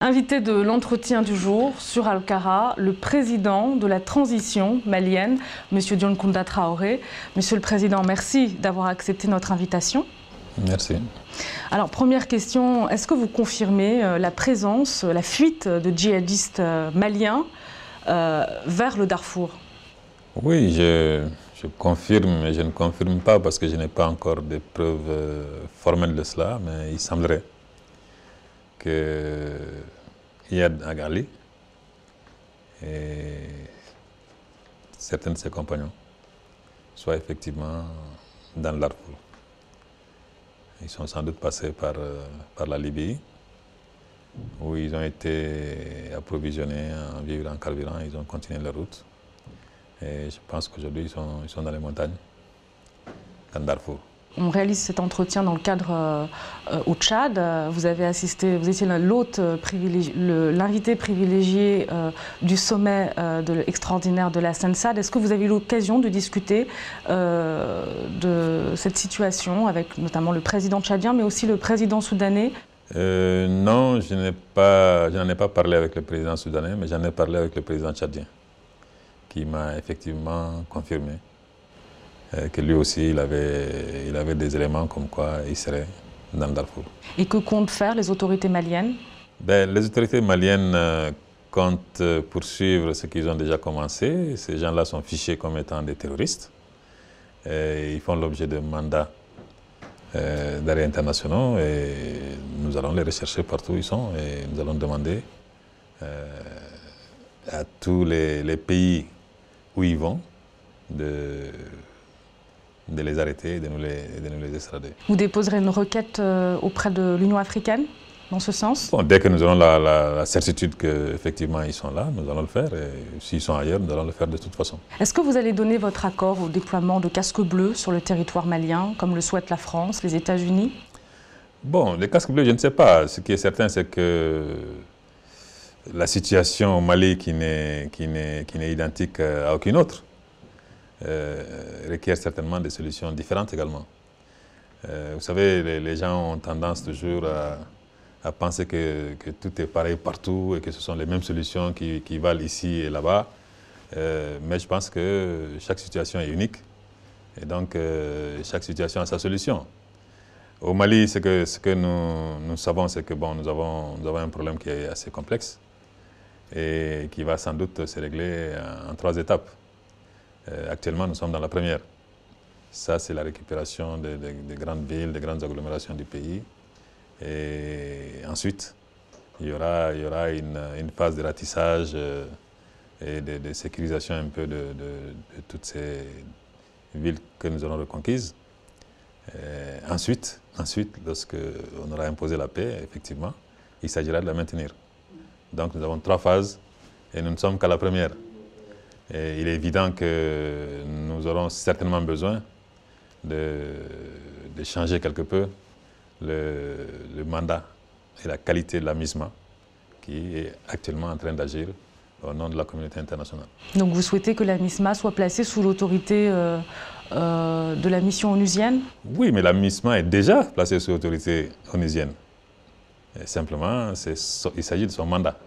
Invité de l'entretien du jour sur Alcara, le président de la transition malienne, M. Dion Kounda Traoré. Monsieur le Président, merci d'avoir accepté notre invitation. Merci. Alors, première question, est-ce que vous confirmez la présence, la fuite de djihadistes maliens vers le Darfour? Oui, je confirme, mais je ne confirme pas parce que je n'ai pas encore de preuves formelles de cela, mais il semblerait que Iyad Agali et certains de ses compagnons soient effectivement dans le Darfour. Ils sont sans doute passés par la Libye, où ils ont été approvisionnés en vivres et en carburant. Ils ont continué leur route. Et je pense qu'aujourd'hui, ils sont dans les montagnes, dans le Darfour. On réalise cet entretien dans le cadre au Tchad. Vous avez assisté, vous étiez l'invité privilégié du sommet extraordinaire de la SENSAD. Est-ce que vous avez eu l'occasion de discuter de cette situation avec notamment le président tchadien, mais aussi le président soudanais? Non, je n'en ai pas parlé avec le président soudanais, mais j'en ai parlé avec le président tchadien, qui m'a effectivement confirmé que lui aussi, il avait des éléments comme quoi il serait dans le Darfour. Et que comptent faire les autorités maliennes? Les autorités maliennes comptent poursuivre ce qu'ils ont déjà commencé. Ces gens-là sont fichés comme étant des terroristes. Ils font l'objet de mandats d'arrêt internationaux et nous allons les rechercher partout où ils sont et nous allons demander à tous les pays où ils vont de les arrêter et de nous les extrader. Vous déposerez une requête auprès de l'Union africaine dans ce sens? Bon, dès que nous aurons la certitude qu'effectivement ils sont là, nous allons le faire. Et s'ils sont ailleurs, nous allons le faire de toute façon. Est-ce que vous allez donner votre accord au déploiement de casques bleus sur le territoire malien, comme le souhaite la France, les États-Unis? Bon, les casques bleus, je ne sais pas. Ce qui est certain, c'est que la situation au Mali, qui n'est identique à aucune autre, requiert certainement des solutions différentes également. Vous savez, les gens ont tendance toujours à penser que tout est pareil partout et que ce sont les mêmes solutions qui valent ici et là-bas. Mais je pense que chaque situation est unique et donc chaque situation a sa solution. Au Mali, ce que nous savons, c'est que bon, nous avons un problème qui est assez complexe et qui va sans doute se régler en 3 étapes. Actuellement, nous sommes dans la première. Ça, c'est la récupération des grandes villes, des grandes agglomérations du pays. Et ensuite, il y aura une phase de ratissage et de sécurisation un peu de toutes ces villes que nous aurons reconquises. Ensuite, lorsqu'on aura imposé la paix, effectivement, il s'agira de la maintenir. Donc nous avons 3 phases et nous ne sommes qu'à la première. Et il est évident que nous aurons certainement besoin de changer quelque peu le mandat et la qualité de la MISMA qui est actuellement en train d'agir au nom de la communauté internationale. Donc vous souhaitez que la MISMA soit placée sous l'autorité de la mission onusienne? Oui, mais la MISMA est déjà placée sous l'autorité onusienne. Et simplement, il s'agit de son mandat.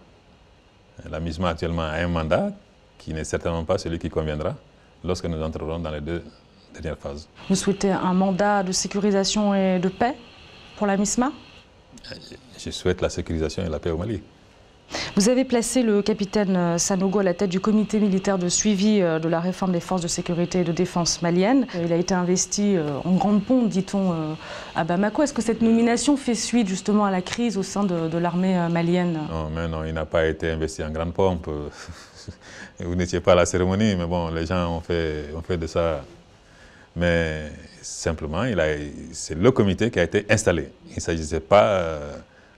La MISMA actuellement a un mandat qui n'est certainement pas celui qui conviendra lorsque nous entrerons dans les 2 dernières phases. Vous souhaitez un mandat de sécurisation et de paix pour la MISMA? Je souhaite la sécurisation et la paix au Mali. Vous avez placé le capitaine Sanogo à la tête du comité militaire de suivi de la réforme des forces de sécurité et de défense maliennes. Il a été investi en grande pompe, dit-on, à Bamako. Est-ce que cette nomination fait suite justement à la crise au sein de l'armée malienne? Non, mais non, il n'a pas été investi en grande pompe. Vous n'étiez pas à la cérémonie, mais bon, les gens ont fait de ça. Mais simplement, c'est le comité qui a été installé. Il ne s'agissait pas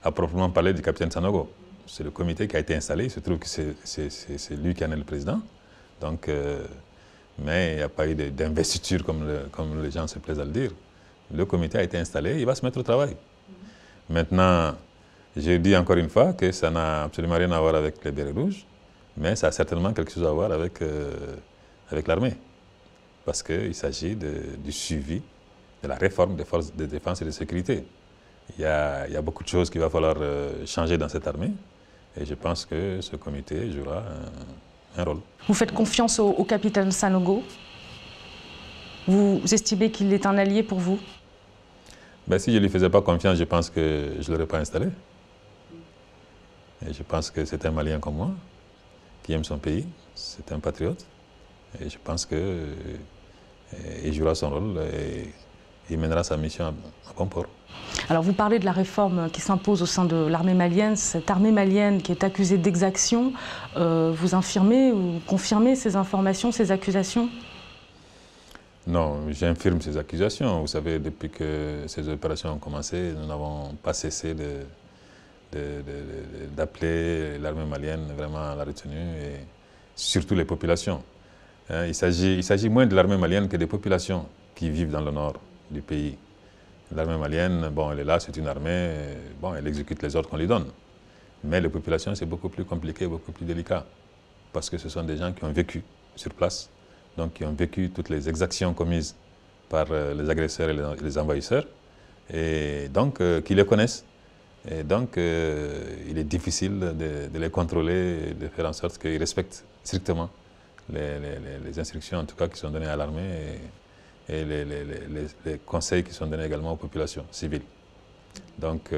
à proprement parler du capitaine Sanogo. C'est le comité qui a été installé. Il se trouve que c'est lui qui en est le président. Donc, mais il n'y a pas eu d'investiture comme les gens se plaisent à le dire. Le comité a été installé, il va se mettre au travail. Maintenant, je dis encore une fois que ça n'a absolument rien à voir avec les bérets rouges, mais ça a certainement quelque chose à voir avec l'armée. Parce qu'il s'agit du suivi de la réforme des forces de défense et de sécurité. Il y a beaucoup de choses qu'il va falloir changer dans cette armée. Et je pense que ce comité jouera un rôle. Vous faites confiance au capitaine Sanogo? Vous estimez qu'il est un allié pour vous? Ben, si je ne lui faisais pas confiance, je pense que je ne l'aurais pas installé. Et je pense que c'est un Malien comme moi, qui aime son pays, c'est un patriote. Et je pense qu'il jouera son rôle et il mènera sa mission à bon port. Alors vous parlez de la réforme qui s'impose au sein de l'armée malienne. Cette armée malienne qui est accusée d'exaction, vous infirmez ou confirmez ces informations, ces accusations? Non, j'infirme ces accusations. Vous savez, depuis que ces opérations ont commencé, nous n'avons pas cessé d'appeler l'armée malienne vraiment à la retenue et surtout les populations. Il s'agit moins de l'armée malienne que des populations qui vivent dans le nord du pays. L'armée malienne, bon, elle est là, c'est une armée, bon, elle exécute les ordres qu'on lui donne. Mais les populations, c'est beaucoup plus compliqué, beaucoup plus délicat. Parce que ce sont des gens qui ont vécu sur place, donc qui ont vécu toutes les exactions commises par les agresseurs et les envahisseurs, et donc qui les connaissent. Et donc, il est difficile de les contrôler et de faire en sorte qu'ils respectent strictement les instructions, en tout cas, qui sont données à l'armée et les conseils qui sont donnés également aux populations civiles. Donc,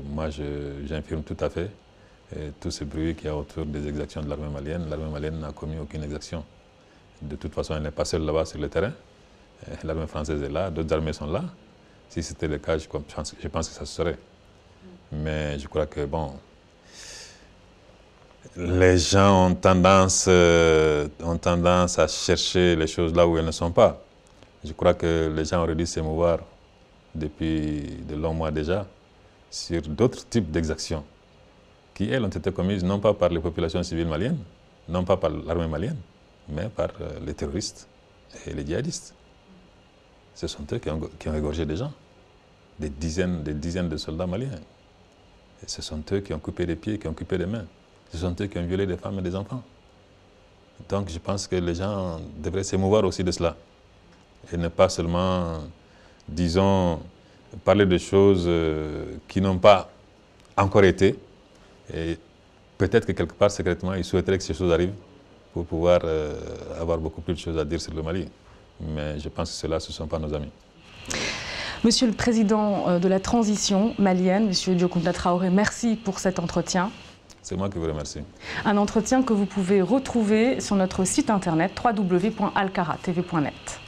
moi, j'infirme tout à fait tout ce bruit qu'il y a autour des exactions de l'armée malienne. L'armée malienne n'a commis aucune exaction. De toute façon, elle n'est pas seule là-bas sur le terrain. L'armée française est là, d'autres armées sont là. Si c'était le cas, je pense que ça se serait. Mais je crois que, bon, les gens ont tendance à chercher les choses là où elles ne sont pas. Je crois que les gens auraient dû s'émouvoir depuis de longs mois déjà sur d'autres types d'exactions qui, elles, ont été commises non pas par les populations civiles maliennes, non pas par l'armée malienne, mais par les terroristes et les djihadistes. Ce sont eux qui ont égorgé des gens, des dizaines de soldats maliens. Et ce sont eux qui ont coupé des pieds, qui ont coupé des mains. Ce sont eux qui ont violé des femmes et des enfants. Donc je pense que les gens devraient s'émouvoir aussi de cela. Et ne pas seulement, disons, parler de choses qui n'ont pas encore été. Et peut-être que quelque part, secrètement, ils souhaiteraient que ces choses arrivent pour pouvoir avoir beaucoup plus de choses à dire sur le Mali. Mais je pense que ceux-là, ce ne sont pas nos amis. Monsieur le Président de la transition malienne, Monsieur Diokounda Traoré, merci pour cet entretien. C'est moi qui vous remercie. Un entretien que vous pouvez retrouver sur notre site internet www.alkaratv.net.